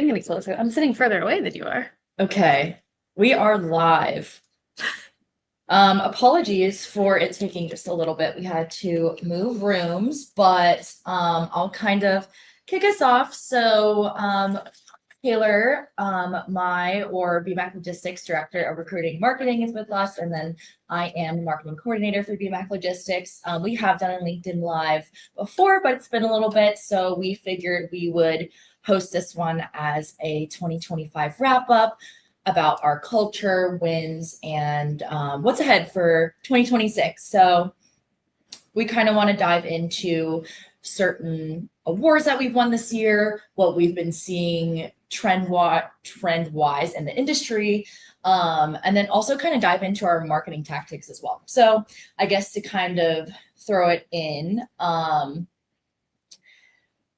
Getting closer. I'm sitting further away than you are. Okay, we are live. Apologies for it taking just a little bit. We had to move rooms, but I'll kind of kick us off. So Taylor, BMAC Logistics Director of Recruiting and Marketing is with us, and then I am the marketing coordinator for BMAC Logistics. We have done a LinkedIn Live before, but it's been a little bit, so we figured we would host this one as a 2025 wrap up about our culture, wins, and what's ahead for 2026. So we kind of want to dive into certain awards that we've won this year, what we've been seeing trend-wise in the industry, and then also kind of dive into our marketing tactics as well. So I guess to kind of throw it in,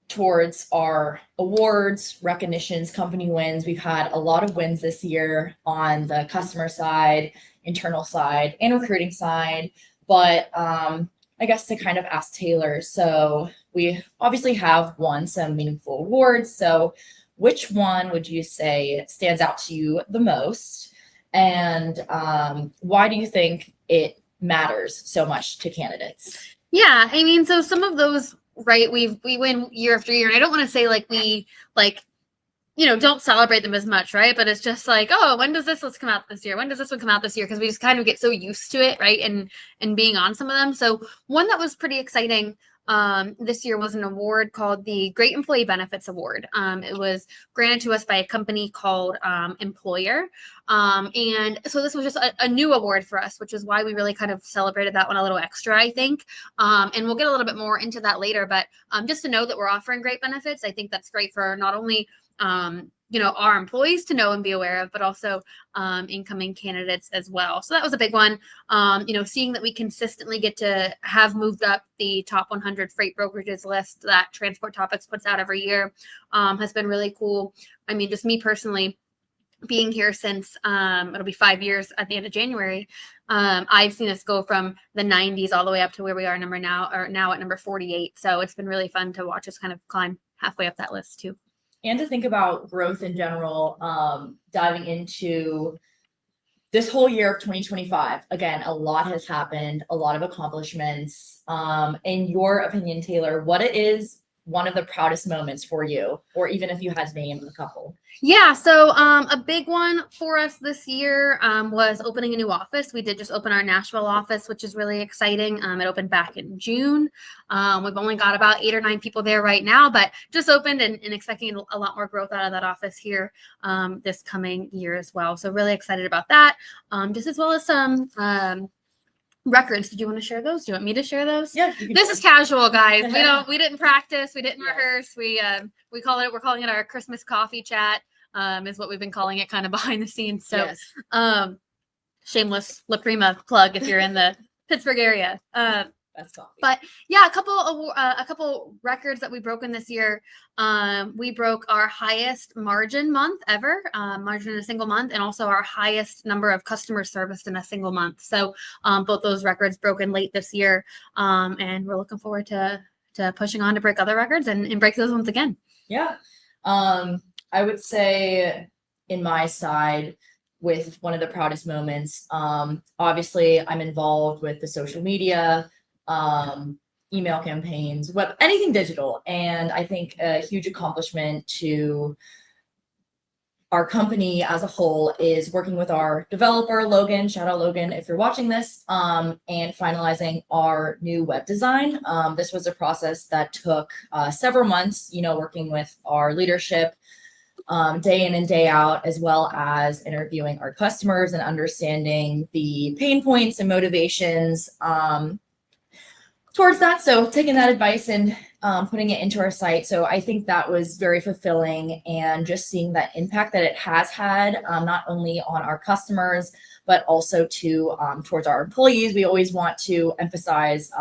towards our awards, recognitions, company wins. We've had a lot of wins this year on the customer side, internal side, and recruiting side. But I guess to kind of ask Taylor, so we obviously have won some meaningful awards. So which one would you say stands out to you the most? And why do you think it matters so much to candidates? Yeah, I mean, so some of those, right, we win year after year, and I don't want to say we don't celebrate them as much, right? But it's just like, oh, when does this list come out this year? When does this one come out this year? Because we just kind of get so used to it, right? And being on some of them. So one that was pretty exciting this year was an award called the Great Employee Benefits Award. It was granted to us by a company called Employer. And so this was just a new award for us, which is why we really kind of celebrated that one a little extra, I think. And we'll get a little bit more into that later, but just to know that we're offering great benefits, I think that's great for not only our employees to know and be aware of, but also incoming candidates as well. So that was a big one. Seeing that we consistently get to have moved up the top 100 freight brokerages list that Transport Topics puts out every year has been really cool. I mean, just me personally, being here since it'll be 5 years at the end of January, I've seen us go from the 90s all the way up to where we are now at number 48. So it's been really fun to watch us kind of climb halfway up that list too. And to think about growth in general, diving into this whole year of 2025. Again, a lot has happened, a lot of accomplishments. In your opinion, Taylor, what is one of the proudest moments for you, or even if you had to name a couple? Yeah, so a big one for us this year was opening a new office. We did just open our Nashville office, which is really exciting. It opened back in June. We've only got about 8 or 9 people there right now, but just opened and expecting a lot more growth out of that office here this coming year as well. So really excited about that, just as well as some records. Did you want to share those? Do you want me to share those? Yeah. This is casual, guys. We didn't practice. We didn't rehearse. We're calling it our Christmas coffee chat, is what we've been calling it kind of behind the scenes. So, yes. Shameless La Prima plug if you're in the Pittsburgh area. That's coffee. But yeah, a couple records that we broken this year. We broke our highest margin month ever, margin in a single month, and also our highest number of customer service in a single month. So both those records broken late this year, and we're looking forward to pushing on to break other records and break those ones again. Yeah, I would say in my side, with one of the proudest moments, obviously I'm involved with the social media, email campaigns, web, anything digital. And I think a huge accomplishment to our company as a whole is working with our developer, Logan, shout out Logan if you're watching this, and finalizing our new web design. This was a process that took several months, working with our leadership day in and day out, as well as interviewing our customers and understanding the pain points and motivations towards that. So taking that advice and putting it into our site. So I think that was very fulfilling, and just seeing that impact that it has had, not only on our customers, but also towards our employees. We always want to emphasize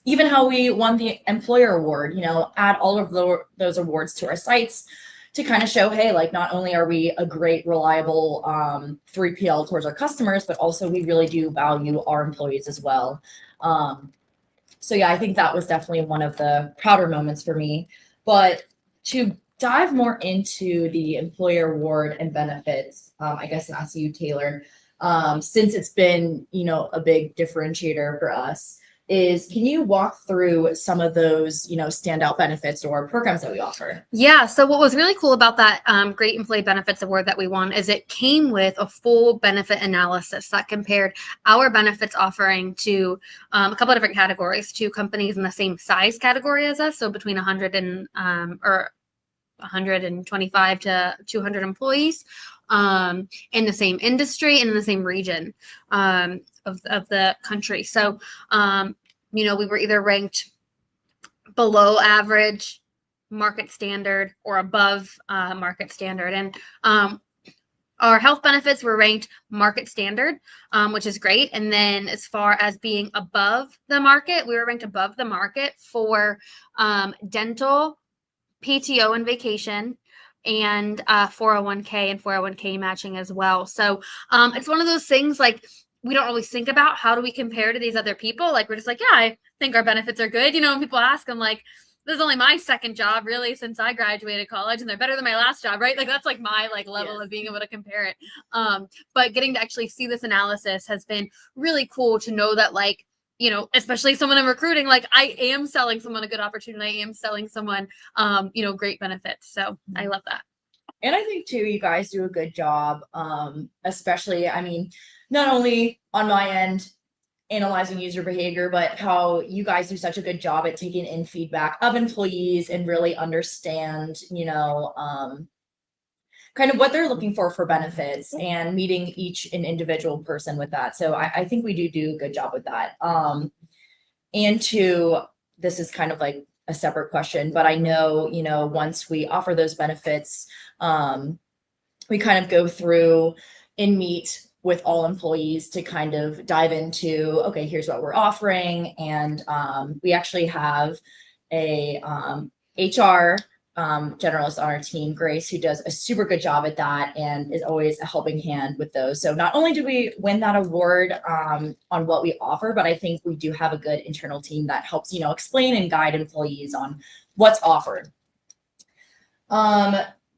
even how we won the employer award, add all of those awards to our sites to kind of show, hey, not only are we a great, reliable 3PL towards our customers, but also we really do value our employees as well. So yeah, I think that was definitely one of the prouder moments for me. But to dive more into the employer award and benefits, I guess and ask you, Taylor, since it's been, a big differentiator for us, can you walk through some of those, standout benefits or programs that we offer? Yeah. So what was really cool about that Great Employee Benefits Award that we won is it came with a full benefit analysis that compared our benefits offering to a couple of different categories to companies in the same size category as us. So between 100 and or 125 to 200 employees in the same industry and in the same region of the country. So, we were either ranked below average, market standard, or above market standard. And our health benefits were ranked market standard, which is great. And then as far as being above the market, we were ranked above the market for dental, PTO and vacation, and 401k and 401k matching as well. So it's one of those things like we don't always think about how do we compare to these other people. Like we're just like, yeah, I think our benefits are good. When people ask, I'm like, this is only my second job really since I graduated college, and they're better than my last job, right? Like that's like my level of being able to compare it. But getting to actually see this analysis has been really cool to know that especially someone in recruiting, like I am selling someone a good opportunity. I am selling someone, great benefits. So I love that. And I think too, you guys do a good job, especially, not only on my end, analyzing user behavior, but how you guys do such a good job at taking in feedback of employees and really understand, kind of what they're looking for benefits and meeting each an individual person with that. So I think we do a good job with that. And this is kind of like a separate question, but I know, once we offer those benefits, we kind of go through and meet with all employees to kind of dive into, okay, here's what we're offering. And we actually have a HR generalist on our team, Grace, who does a super good job at that and is always a helping hand with those. So not only do we win that award on what we offer, but I think we do have a good internal team that helps, explain and guide employees on what's offered.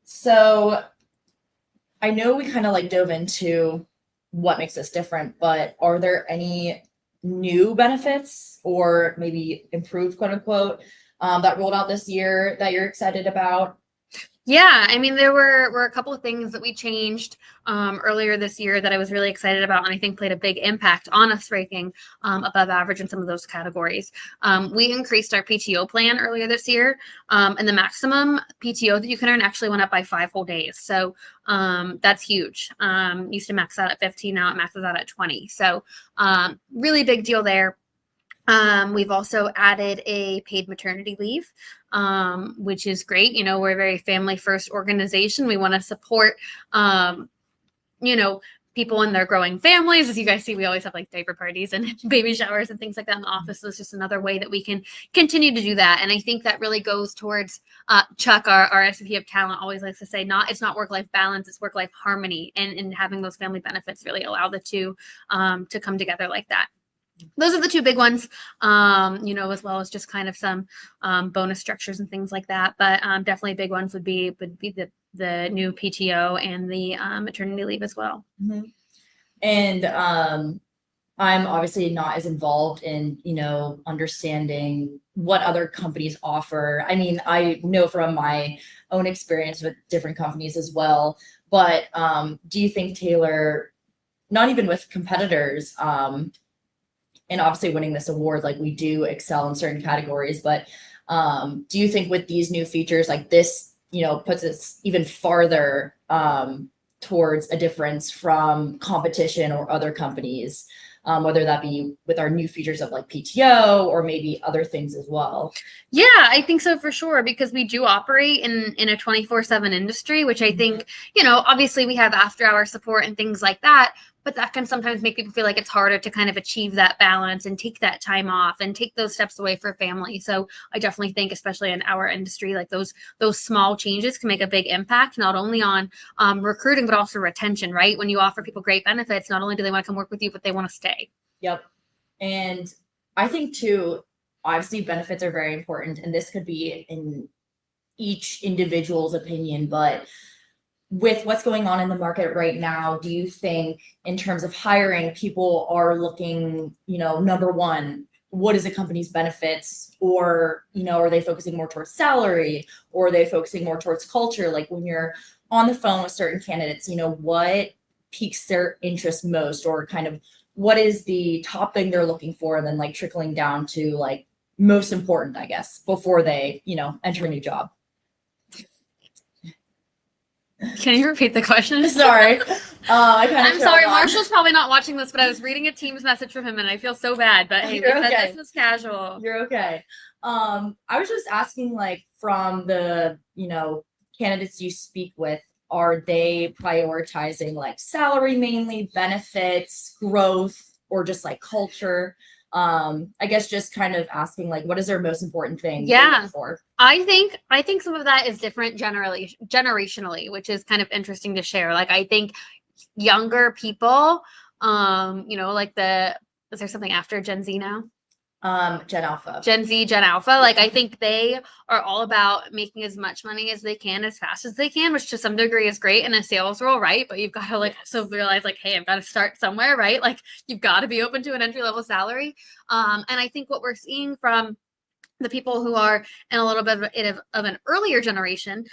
So I know we kind of dove into what makes us different, but are there any new benefits or maybe improved, quote unquote, that rolled out this year that you're excited about? Yeah, there were a couple of things that we changed earlier this year that I was really excited about, and I think played a big impact on us ranking above average in some of those categories. We increased our PTO plan earlier this year, and the maximum PTO that you can earn actually went up by 5 whole days. So that's huge. Used to max out at 15, now it maxes out at 20. So really big deal there. We've also added a paid maternity leave, which is great. We're a very family first organization. We want to support, people in their growing families. As you guys see, we always have diaper parties and baby showers and things like that in the office. So it's just another way that we can continue to do that. And I think that really goes towards Chuck, our SVP of talent, always likes to say, it's not work-life balance, it's work-life harmony. And having those family benefits really allow the two to come together like that. Those are the two big ones, as well as just kind of some bonus structures and things like that. But definitely big ones would be the new PTO and the maternity leave as well. Mm-hmm. And I'm obviously not as involved in, understanding what other companies offer. I know from my own experience with different companies as well. But do you think, Taylor, not even with competitors, and obviously winning this award, we do excel in certain categories, but do you think with these new features this, puts us even farther towards a difference from competition or other companies, whether that be with our new features of PTO or maybe other things as well? Yeah, I think so for sure, because we do operate in a 24/7 industry, which I think, obviously we have after hour support and things like that, but that can sometimes make people feel like it's harder to kind of achieve that balance and take that time off and take those steps away for family. So I definitely think, especially in our industry, those small changes can make a big impact, not only on recruiting, but also retention, right? When you offer people great benefits, not only do they want to come work with you, but they want to stay. Yep. And I think too, obviously benefits are very important, and this could be in each individual's opinion, but with what's going on in the market right now, do you think in terms of hiring, people are looking, number one, what is a company's benefits, or, are they focusing more towards salary, or are they focusing more towards culture? Like when you're on the phone with certain candidates, what piques their interest most, or kind of what is the top thing they're looking for, and then like trickling down to like most important, I guess, before they, enter a new job. Can you repeat the question? Sorry. I'm sorry. Marshall's probably not watching this, but I was reading a Teams message from him and I feel so bad. But hey, we said this was casual. You're okay. I was just asking, like, from the, candidates you speak with, are they prioritizing like salary mainly, benefits, growth, or just like culture? I guess just kind of asking like, what is their most important thing? Yeah. For? I think some of that is different generationally, which is kind of interesting to share. Like I think younger people, like is there something after Gen Z now? Gen Alpha. Gen Z, Gen Alpha. Like I think they are all about making as much money as they can as fast as they can, which to some degree is great in a sales role, right? But you've got to like also realize like, hey, I've got to start somewhere, right? Like you've got to be open to an entry-level salary. And I think what we're seeing from the people who are in a little bit of an earlier generation,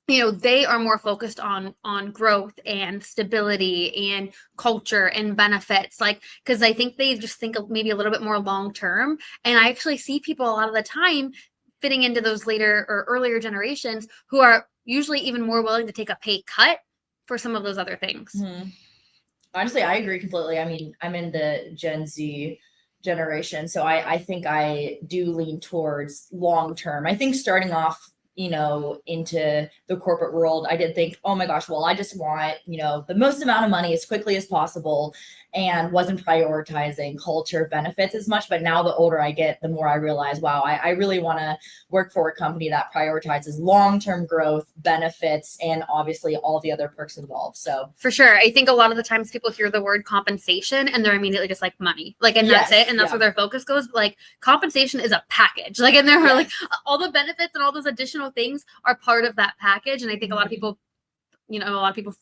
they are more focused on growth and stability and culture and benefits, like, because I think they just think maybe a little bit more long term. And I actually see people a lot of the time fitting into those later or earlier generations who are usually even more willing to take a pay cut for some of those other things. Mm-hmm. Honestly, I agree completely. I mean, I'm in the Gen Z generation, so I think I do lean towards long term. I think starting off into the corporate world, I did think, oh my gosh, well, I just want, the most amount of money as quickly as possible, and wasn't prioritizing culture benefits as much. But now the older I get, the more I realize, wow, I really want to work for a company that prioritizes long-term growth, benefits, and obviously all the other perks involved. So for sure. I think a lot of the times people hear the word compensation and they're immediately just like money, like, and that's it. And that's where their focus goes. But like compensation is a package, like, and there are like all the benefits and all those additional things are part of that package. And I think a lot of people,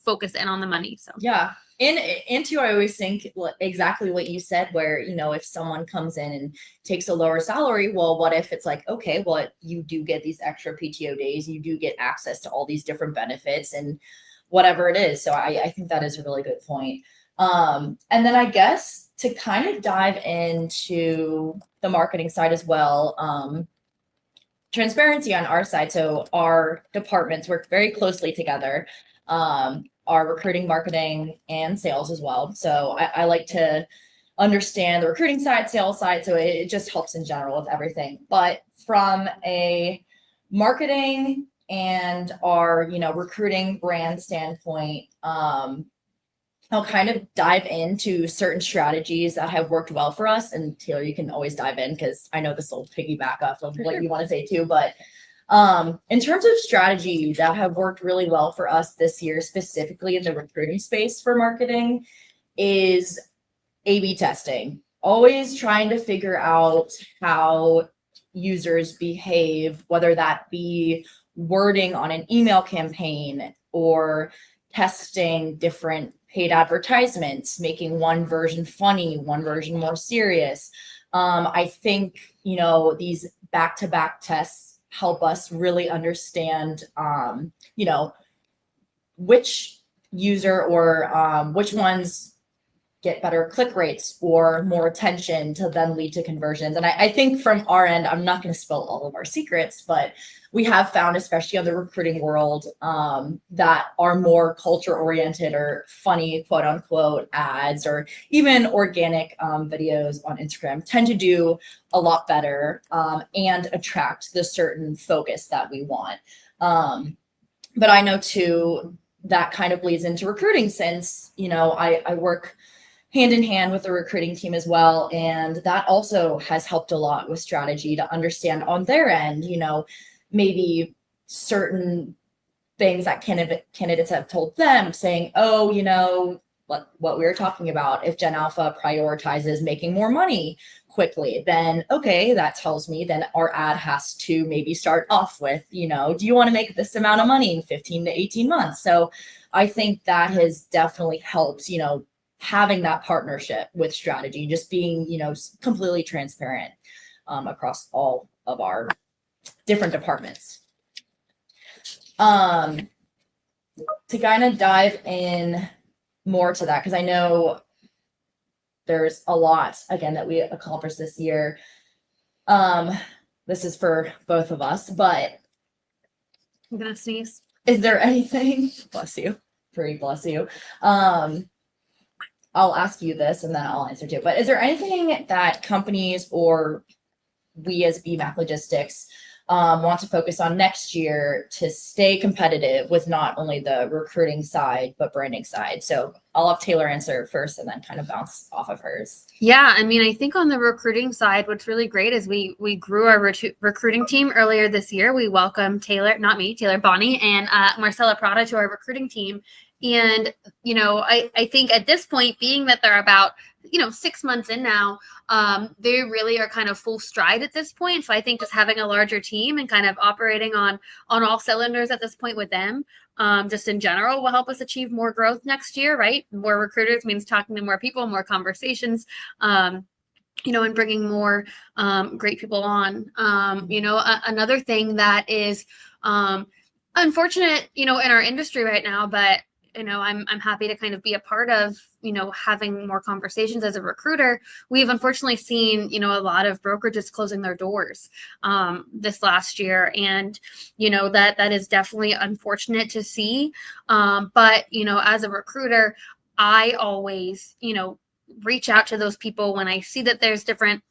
focus in on the money. So yeah. And too, I always think exactly what you said, where, if someone comes in and takes a lower salary, well, what if it's like, okay, well, you do get these extra PTO days, you do get access to all these different benefits and whatever it is. So I think that is a really good point. And then I guess to kind of dive into the marketing side as well, transparency on our side. So our departments work very closely together. Our recruiting, marketing, and sales as well. So I like to understand the recruiting side, sales side. So it just helps in general with everything. But from a marketing and our, recruiting brand standpoint, I'll kind of dive into certain strategies that have worked well for us. And Taylor, you can always dive in because I know this will piggyback off of what you want to say too. But in terms of strategy that have worked really well for us this year, specifically in the recruiting space for marketing, is A/B testing. Always trying to figure out how users behave, whether that be wording on an email campaign or testing different paid advertisements, making one version funny, one version more serious. I think, these back-to-back tests help us really understand, which user or which ones get better click rates or more attention to then lead to conversions. And I think from our end, I'm not going to spill all of our secrets, but we have found, especially on the recruiting world, that are more culture oriented or funny, quote unquote, ads or even organic videos on Instagram tend to do a lot better and attract the certain focus that we want. But I know too, that kind of bleeds into recruiting since, I work hand in hand with the recruiting team as well. And that also has helped a lot with strategy to understand on their end, maybe certain things that candidates have told them, saying, oh, what we were talking about, if Gen Alpha prioritizes making more money quickly, then okay, that tells me then our ad has to maybe start off with, do you want to make this amount of money in 15 to 18 months? So I think that has definitely helped, having that partnership with strategy, just being, completely transparent across all of our different departments. To kind of dive in more to that, because I know there's a lot again that we accomplished this year. This is for both of us, but I'm gonna sneeze. is there anything, bless you, pretty bless you. I'll ask you this and then I'll answer too, but is there anything that companies or we as BMAC Logistics want to focus on next year to stay competitive with not only the recruiting side, but branding side? So I'll have Taylor answer first and then kind of bounce off of hers. Yeah, I mean, I think on the recruiting side, what's really great is we grew our recruiting team earlier this year. We welcomed Taylor, not me, Taylor Bonney and Marcella Prada to our recruiting team. And, I think at this point, being that they're about, 6 months in now, they really are kind of full stride at this point. So I think just having a larger team and kind of operating on all cylinders at this point with them, just in general, will help us achieve more growth next year, right? More recruiters means talking to more people, more conversations, and bringing more great people on. Another thing that is unfortunate, in our industry right now, but I'm happy to kind of be a part of, having more conversations as a recruiter. We've unfortunately seen, a lot of brokerages closing their doors this last year. And, that is definitely unfortunate to see. But, as a recruiter, I always, reach out to those people when I see that there's different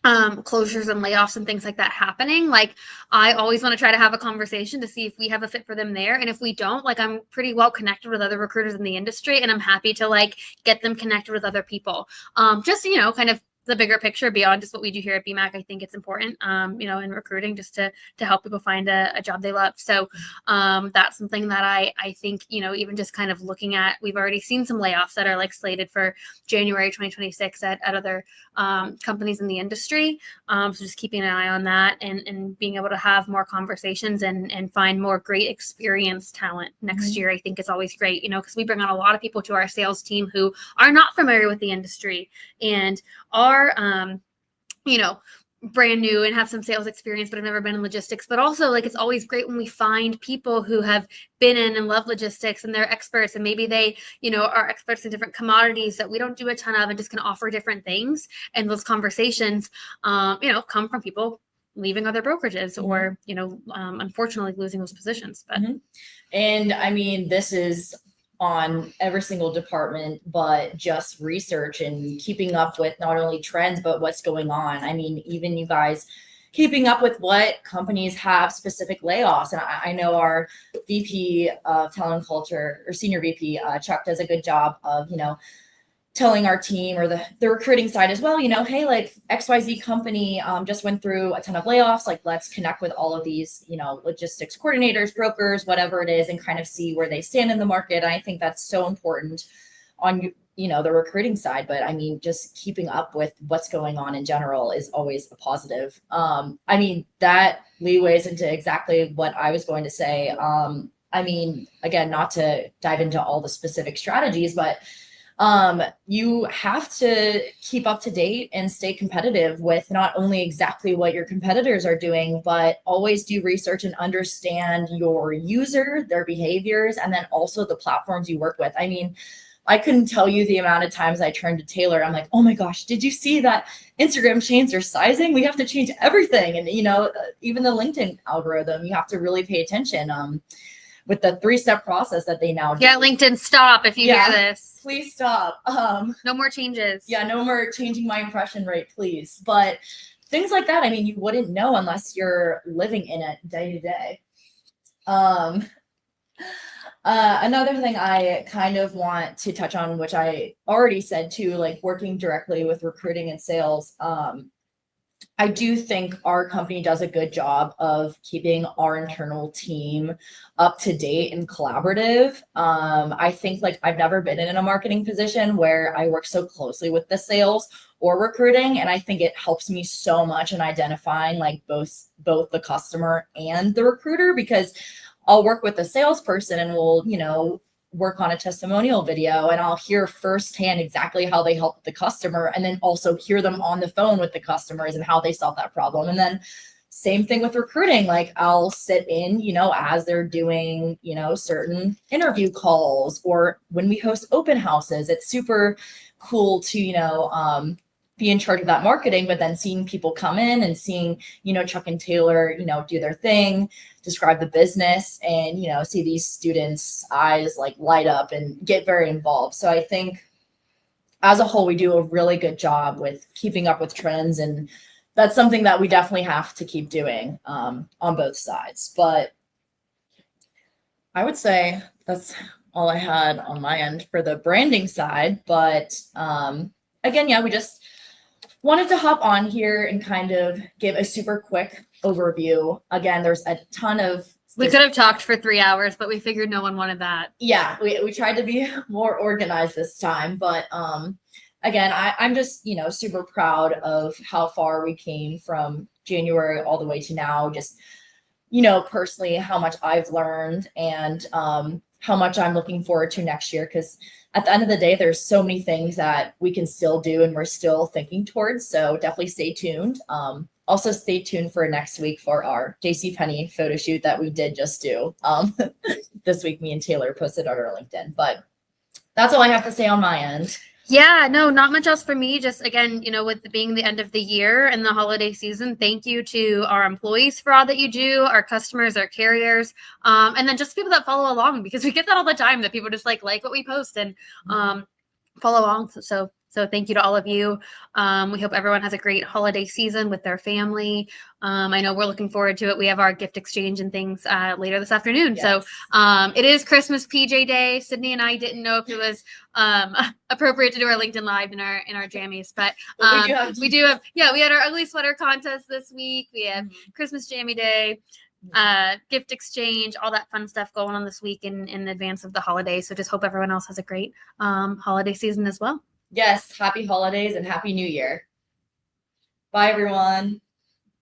closures and layoffs and things like that happening. Like, I always want to try to have a conversation to see if we have a fit for them there. And if we don't, like, I'm pretty well connected with other recruiters in the industry, and I'm happy to like get them connected with other people. Just, kind of the bigger picture beyond just what we do here at BMAC. I think it's important, in recruiting, just to help people find a job they love. So that's something that I think, even just kind of looking at, we've already seen some layoffs that are like slated for January 2026 at other companies in the industry. So just keeping an eye on that and being able to have more conversations and find more great experienced talent next year, I think is always great, because we bring on a lot of people to our sales team who are not familiar with the industry and are, brand new and have some sales experience, but have never been in logistics. But also, like, it's always great when we find people who have been in and love logistics and they're experts, and maybe they, are experts in different commodities that we don't do a ton of and just can offer different things. And those conversations, come from people leaving other brokerages or, unfortunately losing those positions. But And I mean, this is on every single department, but just research and keeping up with not only trends, but what's going on. I mean, even you guys keeping up with what companies have specific layoffs. And I know our VP of talent culture, or senior VP, Chuck, does a good job of, telling our team or the recruiting side as well, hey, like XYZ company just went through a ton of layoffs. Like, let's connect with all of these, logistics coordinators, brokers, whatever it is, and kind of see where they stand in the market. And I think that's so important on, the recruiting side. But I mean, just keeping up with what's going on in general is always a positive. I mean, that leeways into exactly what I was going to say. I mean, again, not to dive into all the specific strategies, but you have to keep up to date and stay competitive with not only exactly what your competitors are doing, but always do research and understand your user, their behaviors, and then also the platforms you work with. I mean, I couldn't tell you the amount of times I turned to Taylor. I'm like, oh my gosh, did you see that Instagram changed their sizing? We have to change everything. And, even the LinkedIn algorithm, you have to really pay attention. With the 3-step process that they now do. Yeah, LinkedIn, stop if you hear this. Please stop. No more changes. Yeah, no more changing my impression rate, please. But things like that, I mean, you wouldn't know unless you're living in it day to day. Another thing I kind of want to touch on, which I already said too, like working directly with recruiting and sales. I do think our company does a good job of keeping our internal team up to date and collaborative. I think like I've never been in a marketing position where I work so closely with the sales or recruiting, and I think it helps me so much in identifying like both the customer and the recruiter, because I'll work with the salesperson and we'll, work on a testimonial video, and I'll hear firsthand exactly how they help the customer, and then also hear them on the phone with the customers and how they solve that problem. And then same thing with recruiting. Like I'll sit in, as they're doing, certain interview calls, or when we host open houses, it's super cool to, be in charge of that marketing, but then seeing people come in and seeing, Chuck and Taylor, do their thing, describe the business, and, see these students' eyes like light up and get very involved. So I think as a whole, we do a really good job with keeping up with trends, and that's something that we definitely have to keep doing on both sides. But I would say that's all I had on my end for the branding side. But again, yeah, we just wanted to hop on here and kind of give a super quick overview. Again, there's a ton of. We could have talked for 3 hours, but we figured no one wanted that. Yeah, we tried to be more organized this time, but again, I'm just, super proud of how far we came from January all the way to now. Just, personally, how much I've learned, and how much I'm looking forward to next year. Because at the end of the day, there's so many things that we can still do and we're still thinking towards. So definitely stay tuned. Also stay tuned for next week for our JCPenney photo shoot that we did just do. This week, me and Taylor posted on our LinkedIn. But that's all I have to say on my end. Yeah, no, not much else for me. Just again, with it being the end of the year and the holiday season, thank you to our employees for all that you do, our customers, our carriers, and then just people that follow along, because we get that all the time, that people just like what we post and follow along. So thank you to all of you. We hope everyone has a great holiday season with their family. I know we're looking forward to it. We have our gift exchange and things later this afternoon. Yes. So it is Christmas PJ Day. Sydney and I didn't know if it was appropriate to do our LinkedIn Live in our jammies, but we do have, we had our ugly sweater contest this week. We have Christmas Jammy Day, gift exchange, all that fun stuff going on this week in advance of the holiday. So just hope everyone else has a great holiday season as well. Yes, happy holidays and happy new year. Bye, everyone.